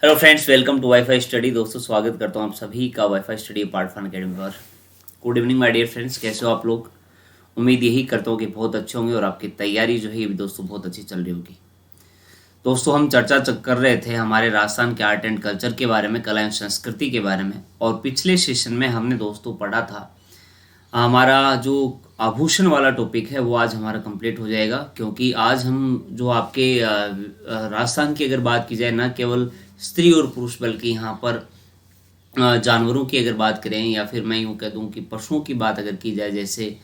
Hello friends, welcome to WiFi study. दोस्तों, स्वागत करता हूँ आप सभी का WiFi study part fun academy पर। Good evening my dear friends, कैसे हो आप लोग। उम्मीद यही करता हूँ कि बहुत अच्छे होंगे और आपकी तैयारी जो है ये भी दोस्तों बहुत अच्छी चल रही होगी। दोस्तों, हम चर्चा कर रहे थे हमारे राजस्थान के आर्ट एंड कल्चर के बारे में, कला एवं संस्कृति के बारे में। और पिछले सेशन में हमने दोस्तों पढ़ा था हमारा जो आभूषण वाला टॉपिक है वो आज हमारा कंप्लीट हो जाएगा, क्योंकि आज हम जो आपके राजस्थान की अगर बात की जाए, न केवल स्त्री और पुरुष बल्कि यहाँ पर जानवरों की अगर बात करें, या फिर मैं यूँ कह दूँ कि पशुओं की बात अगर की जाए, जैसे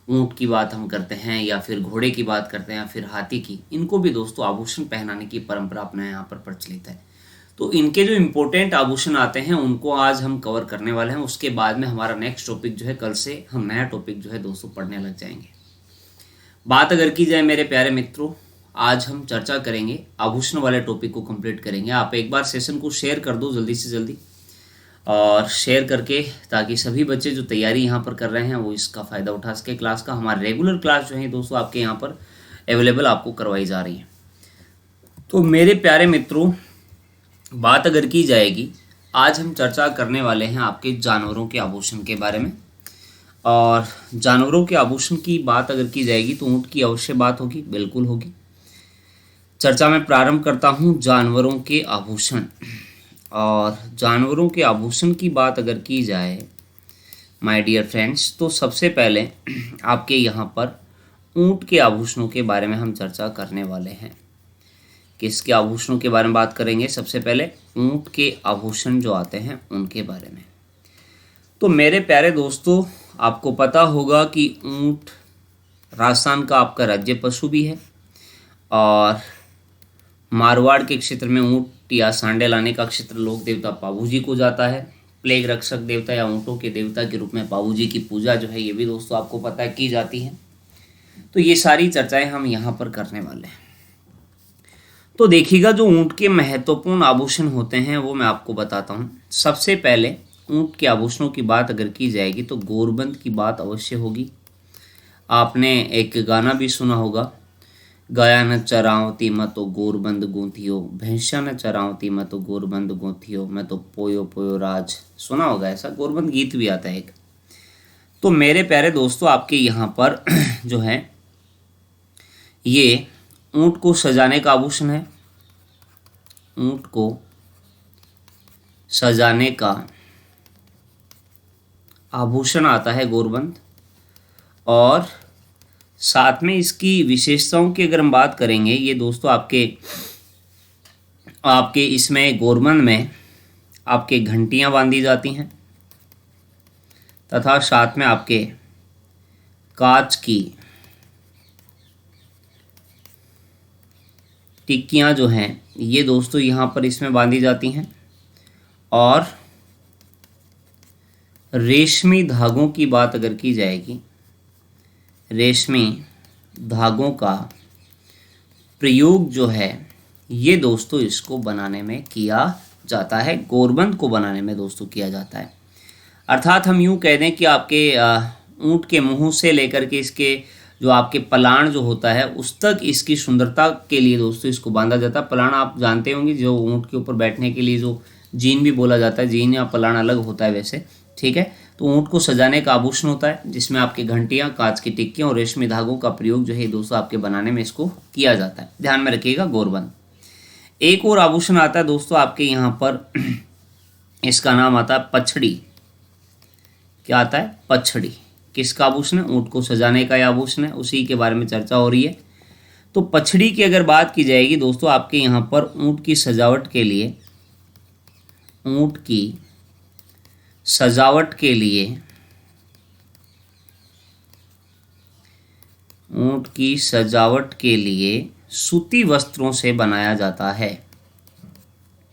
ऊँट की बात हम करते हैं या फिर घोड़े की बात करते हैं या फिर हाथी की, इनको भी दोस्तों आभूषण पहनाने की परंपरा अपने यहाँ पर प्रचलित है। तो इनके जो इम्पोर्टेंट आभूषण आते हैं उनको आज हम कवर करने वाले हैं। उसके बाद में हमारा नेक्स्ट टॉपिक जो है, कल से हम नया टॉपिक जो है दोस्तों पढ़ने लग जाएंगे। बात अगर की जाए मेरे प्यारे मित्रों, आज हम चर्चा करेंगे आभूषण वाले टॉपिक को कंप्लीट करेंगे। आप एक बार सेशन को शेयर कर दो जल्दी से जल्दी, और शेयर करके ताकि सभी बच्चे जो तैयारी यहाँ पर कर रहे हैं वो इसका फ़ायदा उठा सके। क्लास का हमारा रेगुलर क्लास जो है दोस्तों आपके यहाँ पर अवेलेबल आपको करवाई जा रही है। तो मेरे प्यारे मित्रों, बात अगर की जाएगी, आज हम चर्चा करने वाले हैं आपके जानवरों के आभूषण के बारे में। और जानवरों के आभूषण की बात अगर की जाएगी तो ऊँट की अवश्य बात होगी, बिल्कुल होगी। चर्चा में प्रारंभ करता हूँ जानवरों के आभूषण। और जानवरों के आभूषण की बात अगर की जाए माय डियर फ्रेंड्स, तो सबसे पहले आपके यहाँ पर ऊँट के आभूषणों के बारे में हम चर्चा करने वाले हैं। किसके आभूषणों के बारे में बात करेंगे? सबसे पहले ऊँट के आभूषण जो आते हैं उनके बारे में। तो मेरे प्यारे दोस्तों, आपको पता होगा कि ऊँट राजस्थान का आपका राज्य पशु भी है, और मारवाड़ के क्षेत्र में ऊँट या सांडे लाने का क्षेत्र लोक देवता पाबू जी को जाता है। प्लेग रक्षक देवता या ऊँटों के देवता के रूप में पाबू जी की पूजा जो है ये भी दोस्तों आपको पता है की जाती है। तो ये सारी चर्चाएं हम यहाँ पर करने वाले हैं। तो देखिएगा, जो ऊँट के महत्वपूर्ण आभूषण होते हैं वो मैं आपको बताता हूँ। सबसे पहले ऊँट के आभूषणों की बात अगर की जाएगी तो गोरबंद की बात अवश्य होगी। आपने एक गाना भी सुना होगा, गाया न चरावती मैं तो गोरबंद गूंथियो, भैंसा न चरावती मैं तो गोरबंद गूंथियो, मैं तो पोयो पोयो राज। सुना होगा, ऐसा गोरबंद गीत भी आता है एक। तो मेरे प्यारे दोस्तों, आपके यहाँ पर जो है ये ऊँट को सजाने का आभूषण है। ऊँट को सजाने का आभूषण आता है गोरबंद। और साथ में इसकी विशेषताओं की अगर हम बात करेंगे, ये दोस्तों आपके इसमें गोरबंद में आपके घंटियां बांधी जाती हैं, तथा साथ में आपके कांच की टिक्कियां जो हैं ये दोस्तों यहाँ पर इसमें बांधी जाती हैं। और रेशमी धागों की बात अगर की जाएगी, रेशमी धागों का प्रयोग जो है ये दोस्तों इसको बनाने में किया जाता है, गोरबंद को बनाने में दोस्तों किया जाता है। अर्थात हम यूँ कह दें कि आपके ऊँट के मुंह से लेकर के इसके जो आपके पलाण जो होता है उस तक इसकी सुंदरता के लिए दोस्तों इसको बांधा जाता है। पलाण आप जानते होंगे, जो ऊँट के ऊपर बैठने के लिए जो जीन भी बोला जाता है, जीन या पलाण अलग होता है वैसे, ठीक है। तो ऊँट को सजाने का आभूषण होता है जिसमें आपकी घंटियां, कांच की टिक्कियां और रेशमी धागों का प्रयोग जो है दोस्तों आपके बनाने में इसको किया जाता है। ध्यान में रखिएगा, गोरबंद। एक और आभूषण आता है दोस्तों आपके यहाँ पर, इसका नाम आता है पछड़ी। क्या आता है? पछड़ी। किसका आभूषण है? ऊँट को सजाने का आभूषण है, उसी के बारे में चर्चा हो रही है। तो पछड़ी की अगर बात की जाएगी दोस्तों, आपके यहाँ पर ऊँट की सजावट के लिए, ऊँट की सजावट के लिए, ऊँट की सजावट के लिए सूती वस्त्रों से बनाया जाता है।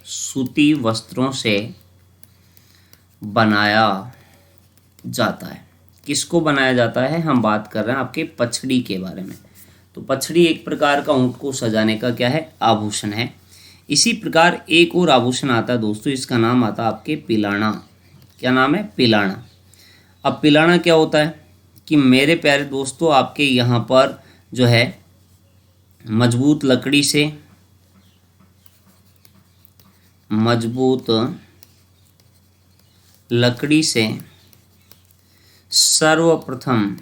सूती वस्त्रों से बनाया जाता है। किसको बनाया जाता है? हम बात कर रहे हैं आपके पछड़ी के बारे में। तो पछड़ी एक प्रकार का ऊँट को सजाने का क्या है? आभूषण है। इसी प्रकार एक और आभूषण आता है दोस्तों, इसका नाम आता है आपके पिलाना। क्या नाम है? पिलाना। अब पिलाना क्या होता है कि मेरे प्यारे दोस्तों, आपके यहाँ पर जो है मजबूत लकड़ी से मजबूत लकड़ी से सर्वप्रथम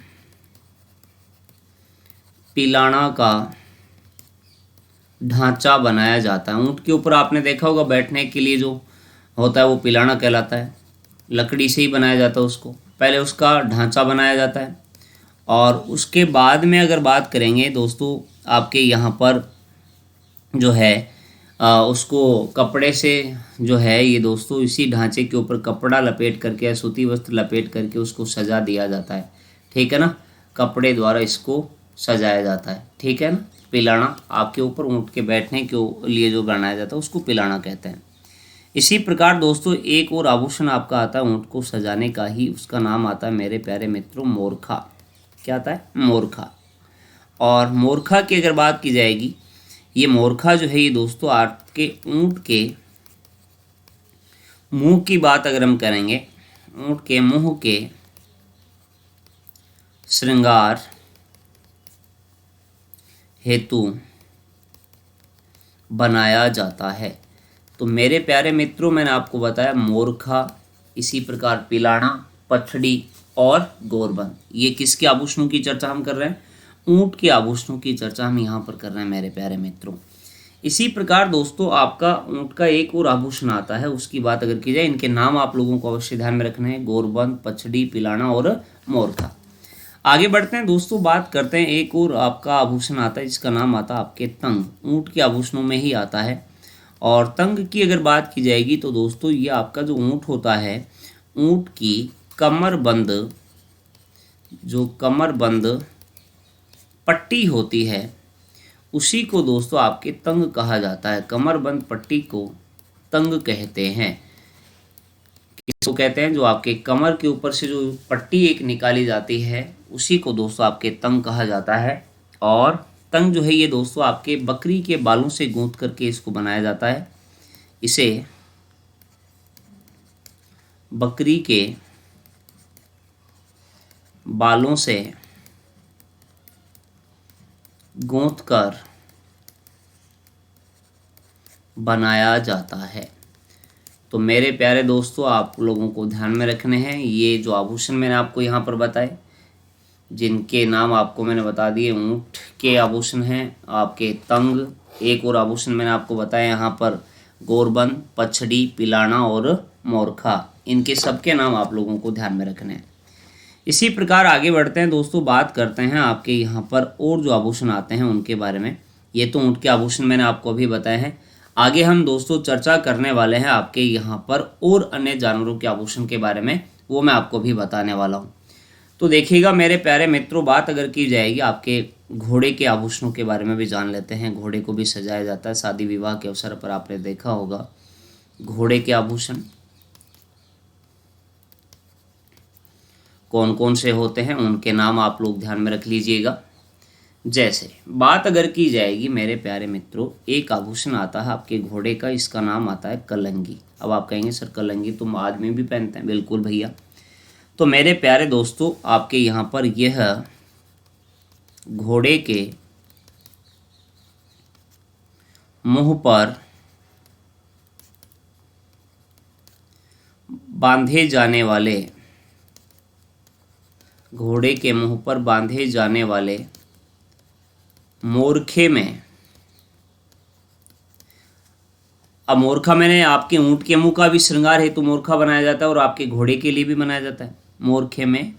पिलाना का ढांचा बनाया जाता है। ऊँट के ऊपर आपने देखा होगा बैठने के लिए जो होता है वो पिलाना कहलाता है। लकड़ी से ही बनाया जाता है उसको, पहले उसका ढांचा बनाया जाता है और उसके बाद में अगर बात करेंगे दोस्तों आपके यहाँ पर जो है उसको कपड़े से जो है ये दोस्तों इसी ढांचे के ऊपर कपड़ा लपेट करके या सूती वस्त्र लपेट करके उसको सजा दिया जाता है। ठीक है ना, कपड़े द्वारा इसको सजाया जाता है। ठीक है ना, पिलाना आपके ऊपर ऊँट के बैठने के लिए जो बनाया जाता है उसको पिलाना कहते हैं। इसी प्रकार दोस्तों एक और आभूषण आपका आता है ऊँट को सजाने का ही, उसका नाम आता है मेरे प्यारे मित्रों मोरखा। क्या आता है? मोरखा। और मोरखा की अगर बात की जाएगी, ये मोरखा जो है ये दोस्तों आपके ऊँट के मुंह की बात अगर हम करेंगे, ऊँट के मुंह के श्रृंगार हेतु बनाया जाता है। तो मेरे प्यारे मित्रों मैंने आपको बताया मोरखा, इसी प्रकार पिलाना, पछड़ी और गोरबंद, ये किसके आभूषणों की चर्चा हम कर रहे हैं? ऊँट के आभूषणों की चर्चा हम यहाँ पर कर रहे हैं मेरे प्यारे मित्रों। इसी प्रकार दोस्तों आपका ऊँट का एक और आभूषण आता है, उसकी बात अगर की जाए, इनके नाम आप लोगों को अवश्य ध्यान में रखना है, गोरबंद, पछड़ी, पिलाना और मोरखा। आगे बढ़ते हैं दोस्तों, बात करते हैं एक और आपका आभूषण आता है जिसका नाम आता है आपके तंग। ऊँट के आभूषणों में ही आता है। और तंग की अगर बात की जाएगी तो दोस्तों ये आपका जो ऊँट होता है, ऊँट की कमरबंद, जो कमरबंद पट्टी होती है उसी को दोस्तों आपके तंग कहा जाता है। कमरबंद पट्टी को तंग कहते हैं। किसको कहते हैं? जो आपके कमर के ऊपर से जो पट्टी एक निकाली जाती है उसी को दोस्तों आपके तंग कहा जाता है। और तंग जो है ये दोस्तों आपके बकरी के बालों से गूंथ करके इसको बनाया जाता है। इसे बकरी के बालों से गूंथ कर बनाया जाता है। तो मेरे प्यारे दोस्तों आप लोगों को ध्यान में रखने हैं, ये जो आभूषण मैंने आपको यहाँ पर बताए, जिनके नाम आपको मैंने बता दिए, ऊँट के आभूषण हैं आपके तंग, एक और आभूषण मैंने आपको बताया यहाँ पर गोरबंद, पछड़ी, पिलाना और मोरखा, इनके सबके नाम आप लोगों को ध्यान में रखने हैं। इसी प्रकार आगे बढ़ते हैं दोस्तों, बात करते हैं आपके यहाँ पर और जो आभूषण आते हैं उनके बारे में। ये तो ऊँट के आभूषण मैंने आपको अभी बताए हैं। आगे हम दोस्तों चर्चा करने वाले हैं आपके यहाँ पर और अन्य जानवरों के आभूषण के बारे में, वो मैं आपको भी बताने वाला हूँ। तो देखिएगा मेरे प्यारे मित्रों, बात अगर की जाएगी आपके घोड़े के आभूषणों के बारे में भी जान लेते हैं। घोड़े को भी सजाया जाता है, शादी विवाह के अवसर पर आपने देखा होगा घोड़े के आभूषण कौन कौन से होते हैं, उनके नाम आप लोग ध्यान में रख लीजिएगा। जैसे बात अगर की जाएगी मेरे प्यारे मित्रों, एक आभूषण आता है आपके घोड़े का, इसका नाम आता है कलंगी। अब आप कहेंगे सर कलंगी तो आदमी भी पहनते हैं, बिल्कुल भैया। तो मेरे प्यारे दोस्तों आपके यहाँ पर यह घोड़े के मुंह पर बांधे जाने वाले, घोड़े के मुंह पर बांधे जाने वाले मोरखे में, अब मोरखा मैंने आपके ऊँट के मुंह का भी श्रृंगार है तो मोरखा बनाया जाता है और आपके घोड़े के लिए भी बनाया जाता है। मोरखे में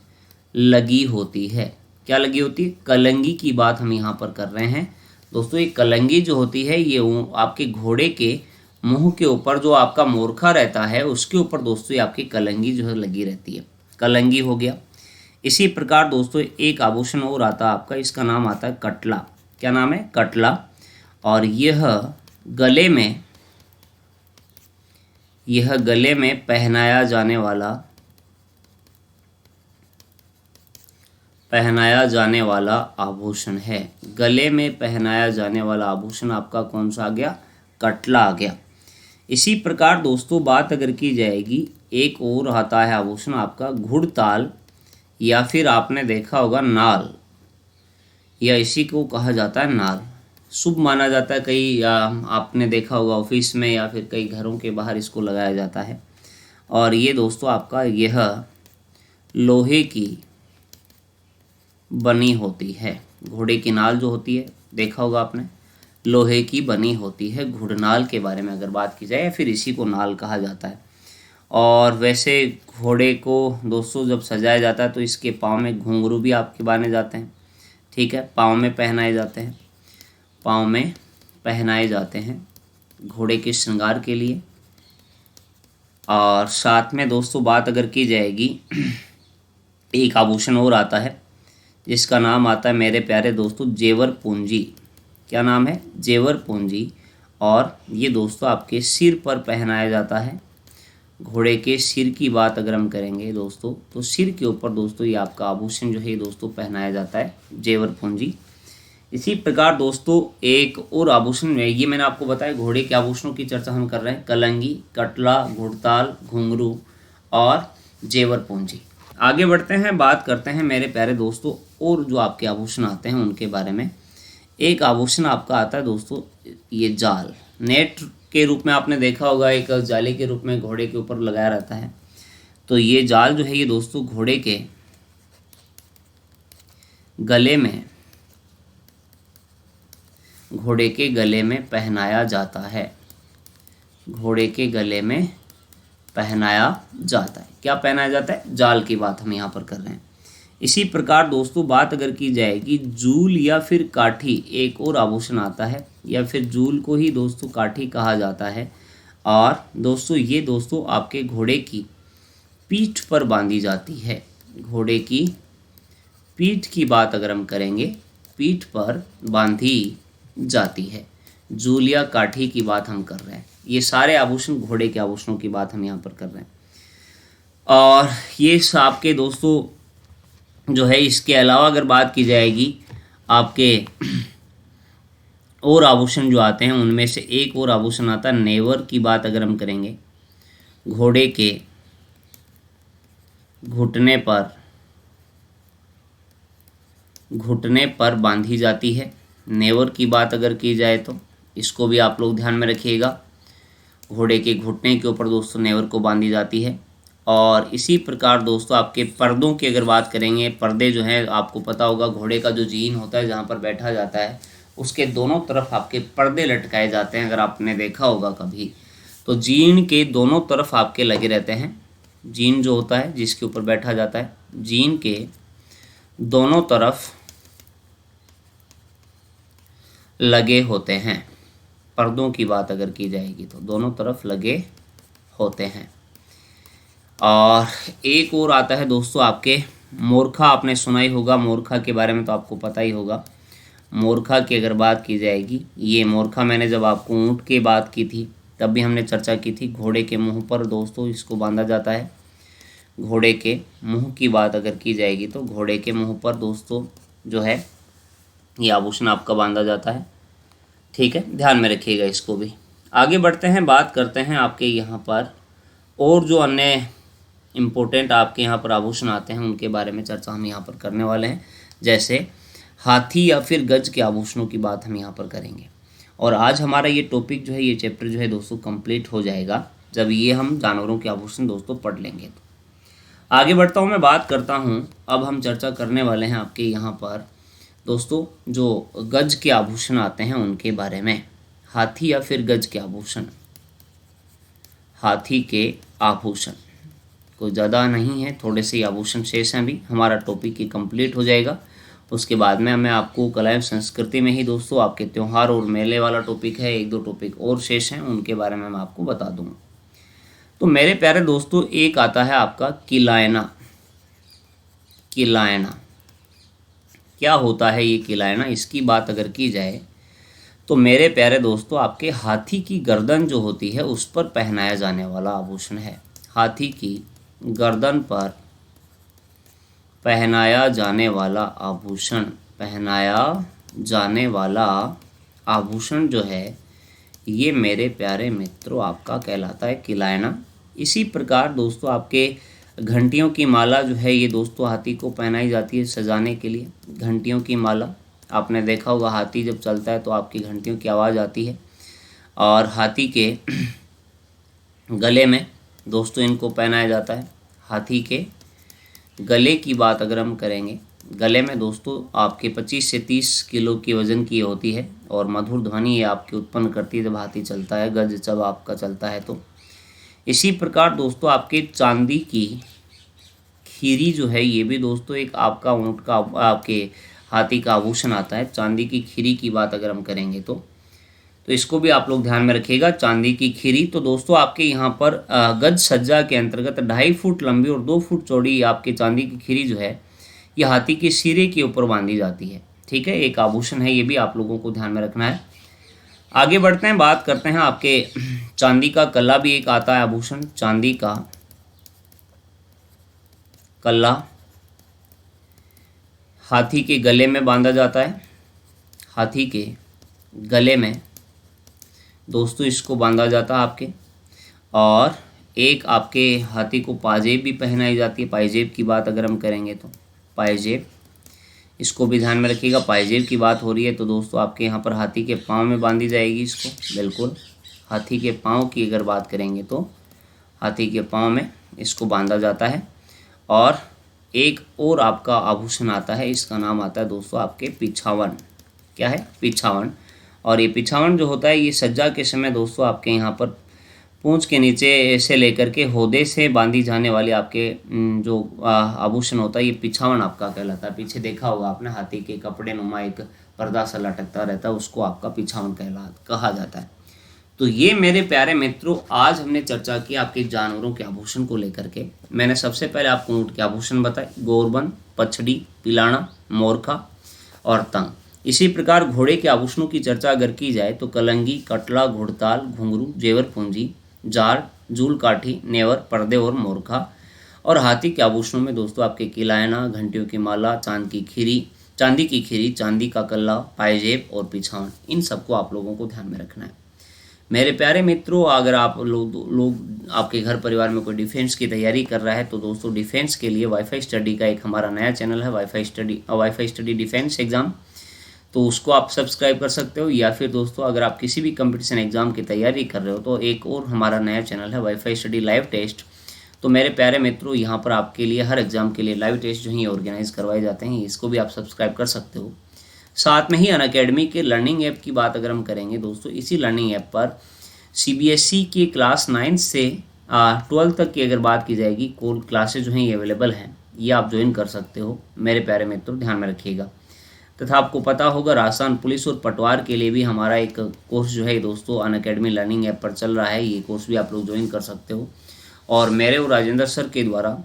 लगी होती है, क्या लगी होती है? कलंगी की बात हम यहाँ पर कर रहे हैं दोस्तों। ये कलंगी जो होती है ये आपके घोड़े के मुंह के ऊपर जो आपका मोरखा रहता है उसके ऊपर दोस्तों ये आपकी कलंगी जो है लगी रहती है, कलंगी हो गया। इसी प्रकार दोस्तों एक आभूषण और आता है आपका, इसका नाम आता है कटला। क्या नाम है? कटला। और यह गले में पहनाया जाने वाला आभूषण है। गले में पहनाया जाने वाला आभूषण आपका कौन सा आ गया? कटला आ गया। इसी प्रकार दोस्तों बात अगर की जाएगी, एक और आता है आभूषण आपका घुड़ताल, या फिर आपने देखा होगा नाल, या इसी को कहा जाता है नाल। शुभ माना जाता है। कई आपने देखा होगा ऑफिस में या फिर कई घरों के बाहर इसको लगाया जाता है। और ये दोस्तों आपका यह लोहे की बनी होती है। घोड़े की नाल जो होती है देखा होगा आपने, लोहे की बनी होती है। घुड़नाल के बारे में अगर बात की जाए या फिर इसी को नाल कहा जाता है। और वैसे घोड़े को दोस्तों जब सजाया जाता है तो इसके पाँव में घुंघरू भी आपके बांधे जाते हैं। ठीक है, पाँव में पहनाए जाते हैं, पाँव में पहनाए जाते हैं घोड़े के श्रृंगार के लिए। और साथ में दोस्तों बात अगर की जाएगी एक आभूषण और आता है जिसका नाम आता है मेरे प्यारे दोस्तों जेवर पूंजी। क्या नाम है? जेवर पूंजी। और ये दोस्तों आपके सिर पर पहनाया जाता है। घोड़े के सिर की बात अगर हम करेंगे दोस्तों तो सिर के ऊपर दोस्तों ये आपका आभूषण जो है दोस्तों पहनाया जाता है, जेवर पूंजी। इसी प्रकार दोस्तों एक और आभूषण में, ये मैंने आपको बताया घोड़े के आभूषणों की चर्चा हम कर रहे हैं, कलंगी, कटला, घुड़ताल, घुंघरू और जेवर पूंजी। आगे बढ़ते हैं, बात करते हैं मेरे प्यारे दोस्तों और जो आपके आभूषण आते हैं उनके बारे में। एक आभूषण आपका आता है दोस्तों ये जाल, नेट के रूप में आपने देखा होगा, एक जाले के रूप में घोड़े के ऊपर लगाया रहता है। तो ये जाल जो है ये दोस्तों घोड़े के गले में पहनाया जाता है। घोड़े के गले में पहनाया जाता है। क्या पहनाया जाता है? जाल की बात हम यहाँ पर कर रहे हैं। इसी प्रकार दोस्तों बात अगर की जाएगी जूल या फिर काठी, एक और आभूषण आता है, या फिर जूल को ही दोस्तों काठी कहा जाता है। और दोस्तों ये दोस्तों आपके घोड़े की पीठ पर बांधी जाती है। घोड़े की पीठ की बात अगर हम करेंगे, पीठ पर बांधी जाती है। जूल या काठी की बात हम कर रहे हैं। ये सारे आभूषण घोड़े के आभूषणों की बात हम यहाँ पर कर रहे हैं। और ये आपके दोस्तों जो है इसके अलावा अगर बात की जाएगी आपके और आभूषण जो आते हैं उनमें से एक और आभूषण आता है नेवर की बात अगर हम करेंगे, घोड़े के घुटने पर बांधी जाती है। नेवर की बात अगर की जाए तो इसको भी आप लोग ध्यान में रखिएगा। घोड़े के घुटने के ऊपर दोस्तों नेवर को बांधी जाती है। और इसी प्रकार दोस्तों आपके पर्दों की अगर बात करेंगे, पर्दे जो हैं आपको पता होगा घोड़े का जो जीन होता है जहाँ पर बैठा जाता है उसके दोनों तरफ आपके पर्दे लटकाए जाते हैं। अगर आपने देखा होगा कभी तो जीन के दोनों तरफ आपके लगे रहते हैं। जीन जो होता है जिसके ऊपर बैठा जाता है, जीन के दोनों तरफ लगे होते हैं। पर्दों की बात अगर की जाएगी तो दोनों तरफ लगे होते हैं। और एक और आता है दोस्तों आपके मोरखा। आपने सुना ही होगा मोरखा के बारे में, तो आपको पता ही होगा। मोरखा की अगर बात की जाएगी, ये मोरखा मैंने जब आपको ऊँट की बात की थी तब भी हमने चर्चा की थी। घोड़े के मुंह पर दोस्तों इसको बांधा जाता है। घोड़े के मुंह की बात अगर की जाएगी तो घोड़े के मुंह पर दोस्तों जो है ये आभूषण आपका बांधा जाता है। ठीक है, ध्यान में रखिएगा इसको भी। आगे बढ़ते हैं, बात करते हैं आपके यहाँ पर और जो अन्य इम्पोर्टेंट आपके यहाँ पर आभूषण आते हैं उनके बारे में चर्चा हम यहाँ पर करने वाले हैं। जैसे हाथी या फिर गज के आभूषणों की बात हम यहाँ पर करेंगे। और आज हमारा ये टॉपिक जो है, ये चैप्टर जो है दोस्तों कंप्लीट हो जाएगा जब ये हम जानवरों के आभूषण दोस्तों पढ़ लेंगे। तो आगे बढ़ता हूँ, मैं बात करता हूँ। अब हम चर्चा करने वाले हैं आपके यहाँ पर दोस्तों जो गज के आभूषण आते हैं उनके बारे में। हाथी या फिर गज के आभूषण, हाथी के आभूषण कोई ज़्यादा नहीं है, थोड़े से आभूषण शेष हैं। भी हमारा टॉपिक ही कंप्लीट हो जाएगा। उसके बाद में मैं आपको कला एवं संस्कृति में ही दोस्तों आपके त्यौहार और मेले वाला टॉपिक है, एक दो टॉपिक और शेष हैं, उनके बारे में मैं आपको बता दूँगा। तो मेरे प्यारे दोस्तों एक आता है आपका किलायना। किलायना क्या होता है? ये किलायना, इसकी बात अगर की जाए तो मेरे प्यारे दोस्तों आपके हाथी की गर्दन जो होती है उस पर पहनाया जाने वाला आभूषण है। हाथी की गर्दन पर पहनाया जाने वाला आभूषण, पहनाया जाने वाला आभूषण जो है ये मेरे प्यारे मित्रों आपका कहलाता है किलायना। इसी प्रकार दोस्तों आपके घंटियों की माला जो है ये दोस्तों हाथी को पहनाई जाती है सजाने के लिए। घंटियों की माला आपने देखा होगा हाथी जब चलता है तो आपकी घंटियों की आवाज़ आती है। और हाथी के गले में दोस्तों इनको पहनाया जाता है। हाथी के गले की बात अगर हम करेंगे, गले में दोस्तों आपके 25 से 30 किलो की वज़न की होती है और मधुर ध्वनि ये आपकी उत्पन्न करती है जब हाथी चलता है, गज जब आपका चलता है तो। इसी प्रकार दोस्तों आपके चांदी की खीरी जो है ये भी दोस्तों एक आपका ऊँट का आपके हाथी का आभूषण आता है। चांदी की खीरी की बात अगर हम करेंगे तो इसको भी आप लोग ध्यान में रखिएगा। चांदी की खीरी तो दोस्तों आपके यहाँ पर गज सज्जा के अंतर्गत 2.5 फुट लंबी और 2 फुट चौड़ी आपके चांदी की खीरी जो है ये हाथी के सिरे के ऊपर बांधी जाती है। ठीक है, एक आभूषण है, ये भी आप लोगों को ध्यान में रखना है। आगे बढ़ते हैं, बात करते हैं आपके चांदी का कल्ला भी एक आता है आभूषण। चांदी का कल्ला हाथी के गले में बांधा जाता है। हाथी के गले में दोस्तों इसको बांधा जाता है आपके। और एक आपके हाथी को पाजेब भी पहनाई जाती है। पाजेब की बात अगर हम करेंगे तो पाजेब, इसको भी ध्यान में रखिएगा। पाजेब की बात हो रही है तो दोस्तों आपके यहाँ पर हाथी के पाँव में बांधी जाएगी इसको, बिल्कुल हाथी के पाँव की अगर बात करेंगे तो हाथी के पाँव में इसको बांधा जाता है। और एक और आपका आभूषण आता है, इसका नाम आता है दोस्तों आपके पिछावन। क्या है? पिछावन। और ये पिछावन जो होता है ये सज्जा के समय दोस्तों आपके यहाँ पर पूंछ के नीचे से लेकर के होदे से बांधी जाने वाली आपके जो आभूषण होता है ये पिछावन आपका कहलाता है। पीछे देखा होगा आपने हाथी के कपड़े नुमा एक पर्दा सा लटकता रहता है, उसको आपका पिछावन कहा जाता है। तो ये मेरे प्यारे मित्रों आज हमने चर्चा की आपके जानवरों के आभूषण को लेकर के। मैंने सबसे पहले आपको ऊँट के आभूषण बताए, गोरबन, पछड़ी, पिलाना, मोरखा और तंग। इसी प्रकार घोड़े के आभूषणों की चर्चा अगर की जाए तो कलंगी, कटला, घुड़ताल, घुंघरू, जेवर पूंजी, जार, जूल काठी, नेवर, पर्दे और मोरखा। और हाथी के आभूषणों में दोस्तों आपके किलायना, घंटियों की माला, चांदी की खीरी, चांदी का कल्ला, पायजेब और पिछावन, इन सबको आप लोगों को ध्यान में रखना है। मेरे प्यारे मित्रों अगर आप लोग आपके घर परिवार में कोई डिफेंस की तैयारी कर रहा है तो दोस्तों डिफेंस के लिए वाईफाई स्टडी का एक हमारा नया चैनल है, वाईफाई स्टडी डिफेंस एग्ज़ाम, तो उसको आप सब्सक्राइब कर सकते हो। या फिर दोस्तों अगर आप किसी भी कंपटीशन एग्जाम की तैयारी कर रहे हो तो एक और हमारा नया चैनल है वाईफाई स्टडी लाइव टेस्ट। तो मेरे प्यारे मित्रों यहाँ पर आपके लिए हर एग्जाम के लिए लाइव टेस्ट जो है ऑर्गेनाइज करवाए जाते हैं, इसको भी आप सब्सक्राइब कर सकते हो। साथ में ही अनअकैडमी के लर्निंग ऐप की बात अगर हम करेंगे दोस्तों, इसी लर्निंग ऐप पर CBSE की क्लास 9 से 12 तक की अगर बात की जाएगी क्लासेज जो हैं ये अवेलेबल हैं, ये आप ज्वाइन कर सकते हो। मेरे प्यारे मित्रों ध्यान में रखिएगा। तथा आपको पता होगा राजस्थान पुलिस और पटवार के लिए भी हमारा एक कोर्स जो है दोस्तों अनअकैडमी लर्निंग ऐप पर चल रहा है, ये कोर्स भी आप लोग ज्वाइन कर सकते हो। और मेरे और राजेंद्र सर के द्वारा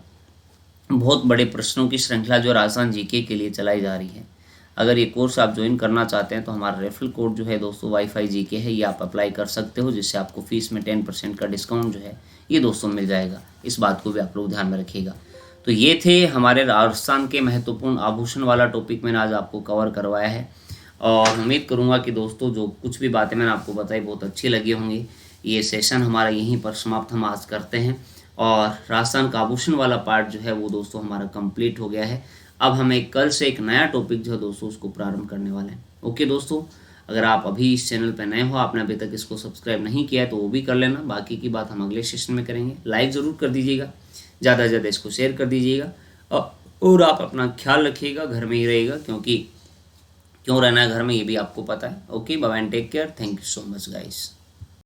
बहुत बड़े प्रश्नों की श्रृंखला जो राजस्थान जीके के लिए चलाई जा रही है, अगर ये कोर्स आप ज्वाइन करना चाहते हैं तो हमारा रेफरल कोड जो है दोस्तों वाईफाई जीके है, ये आप अप्लाई कर सकते हो, जिससे आपको फीस में 10% का डिस्काउंट जो है ये दोस्तों मिल जाएगा। इस बात को भी आप लोग ध्यान में रखिएगा। तो ये थे हमारे राजस्थान के महत्वपूर्ण आभूषण वाला टॉपिक मैंने आज आपको कवर करवाया है। और उम्मीद करूँगा कि दोस्तों जो कुछ भी बातें मैंने आपको बताई बहुत अच्छी लगी होंगी। ये सेशन हमारा यहीं पर समाप्त हम आज करते हैं और राजस्थान का आभूषण वाला पार्ट जो है वो दोस्तों हमारा कंप्लीट हो गया है। अब हमें कल से एक नया टॉपिक जो है दोस्तों उसको प्रारंभ करने वाले हैं। ओके दोस्तों, अगर आप अभी इस चैनल पर नए हो, आपने अभी तक इसको सब्सक्राइब नहीं किया है तो वो भी कर लेना। बाकी की बात हम अगले सेशन में करेंगे। लाइक ज़रूर कर दीजिएगा, ज़्यादा से ज़्यादा इसको शेयर कर दीजिएगा और आप अपना ख्याल रखिएगा, घर में ही रहेगा, क्योंकि क्यों रहना है घर में ये भी आपको पता है। Okay, bye and take care. Thank you so much guys.